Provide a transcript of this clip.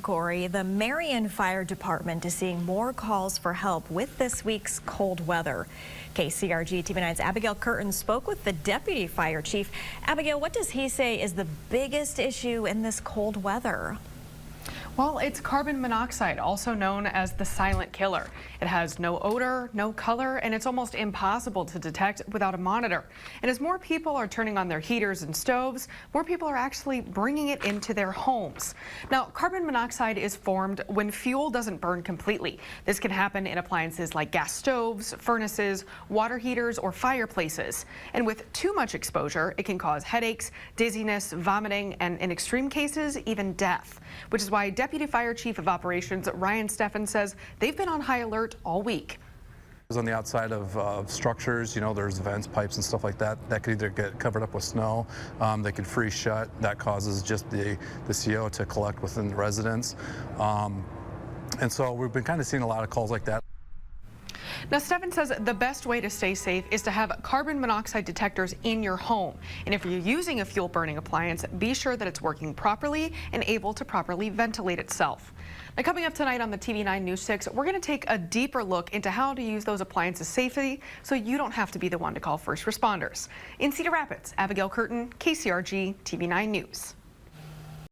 Corey, the Marion Fire Department is seeing more calls for help with this week's cold weather. KCRG TV9's Abigail Curtin spoke with the deputy fire chief. Abigail, what does he say is the biggest issue in this cold weather? Well, it's carbon monoxide, also known as the silent killer. It has no odor, no color, and it's almost impossible to detect without a monitor. And as more people are turning on their heaters and stoves, more people are actually bringing it into their homes. Now, carbon monoxide is formed when fuel doesn't burn completely. This can happen in appliances like gas stoves, furnaces, water heaters, or fireplaces. And with too much exposure, it can cause headaches, dizziness, vomiting, and in extreme cases, even death, which is why Deputy Fire Chief of Operations Ryan Steffen says they've been on high alert all week. On the outside of structures, you know, there's vents, pipes, and stuff like that. That could either get covered up with snow, they could freeze shut. That causes just the CO to collect within the residence. And so we've been kind of seeing a lot of calls like that. Now, Steffen says the best way to stay safe is to have carbon monoxide detectors in your home. And if you're using a fuel-burning appliance, be sure that it's working properly and able to properly ventilate itself. Now, coming up tonight on the TV9 News 6, we're going to take a deeper look into how to use those appliances safely so you don't have to be the one to call first responders. In Cedar Rapids, Abigail Curtin, KCRG TV9 News.